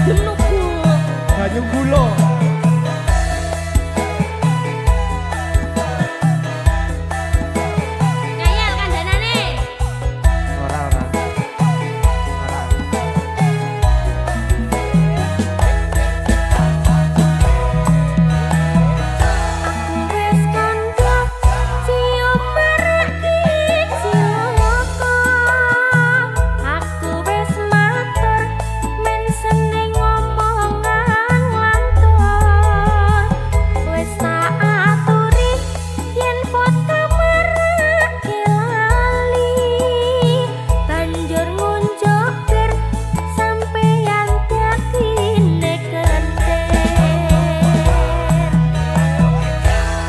adem lho Bu. Banyu gula. Ngayal kandhanane. Ora. Aku wis kandha cium marake cilaka. Aku wis matur men seneng ngomongan lantur. Wis tak aturi yen foto marake lali. Banjur ngunjuk bir sampeyan dadine kentir.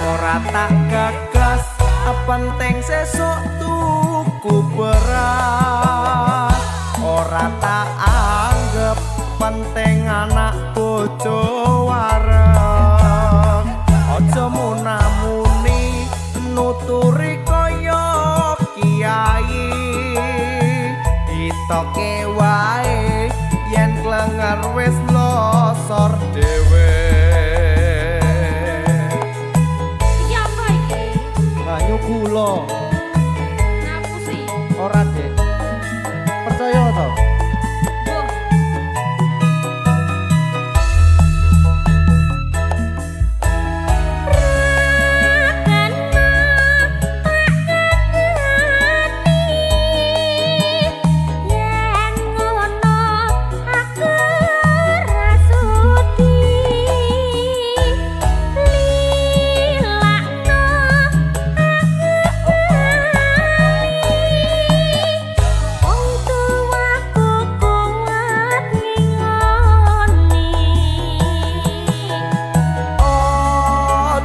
Ora tak gagas penting sesuk tuku beras. Ora tak anggap penting anak bojo wareng. Aja munamuni nuturi kaya kiai. Ditoke wae yen klenger wis losor dhewe. Iki apa iki? Banyu gula. Ngapusi. Ora, Dek. Percaya to? Wah.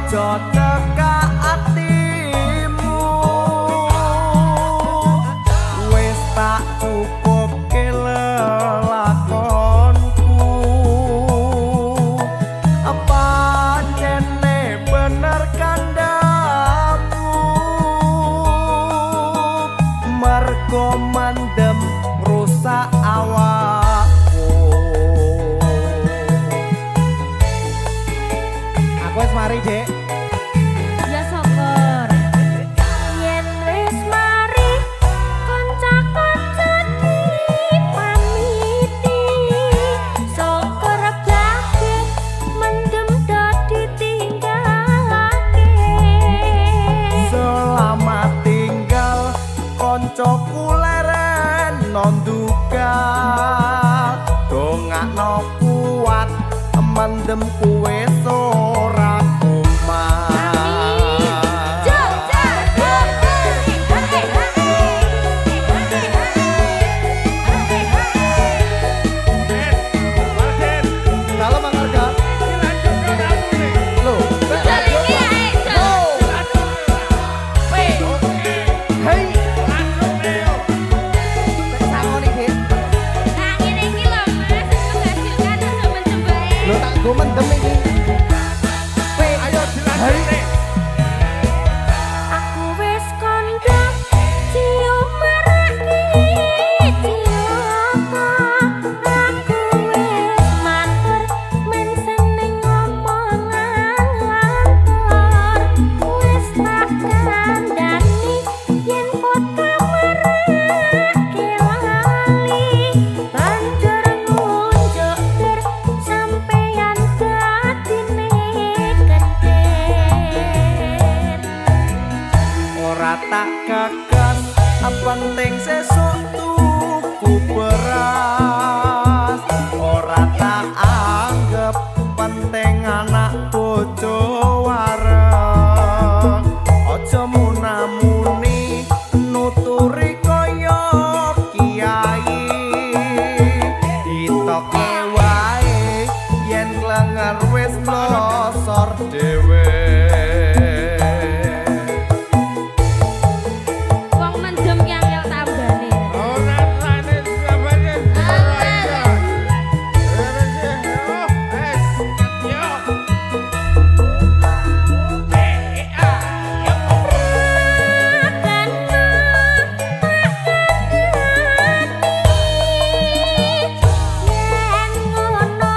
Aja cekak atimu. Wis tak cukupke lelakonku. Pancene bener kandhamu. Mergo mandem rusak awakku. Aku wis mari, Dek. Ya syukur. Yen wis mari kanca-kanca dipamiti. Syukur gage mendem dadi tinggalake. Selamat tinggal koncoku leren nonduga. Dongakno kuat mendem kuwe ora kumat. Kalau Mang Arga, lho, hei, sangoni Dek. Lho tak go mendem iki. Ayo dilanjutke. Aku wis kandha cium marake cilaka. Aku wis matur men seneng ngomongan lantur. Wis tak kandhani yen foto marake lali. Banjur ngunjuk bir sampeyan dadine kentir. Ora tak gagas penting sesuk tuku beras. Ora tak anggap penting anak bojo wareng. Aja munamuni nuturi kaya kiai. Ditoke wae yen klenger wis losor dhewe. Wong mendem ki angel tambane. Ora rane sabane. Yen ngono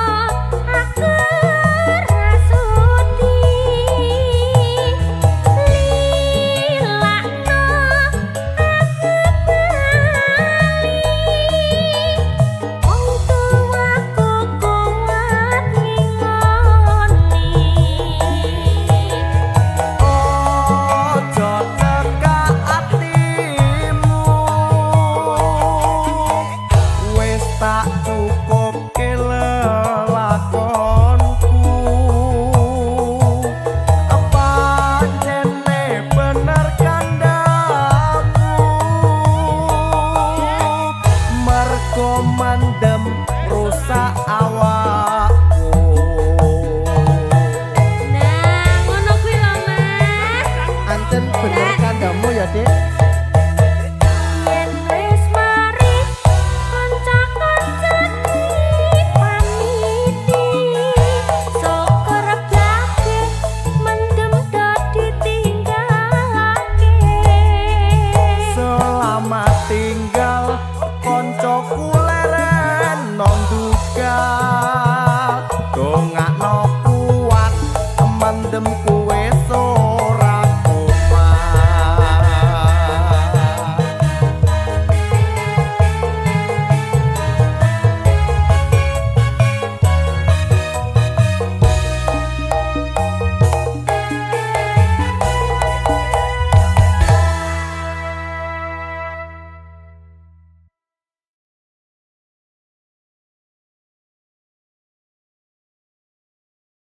awo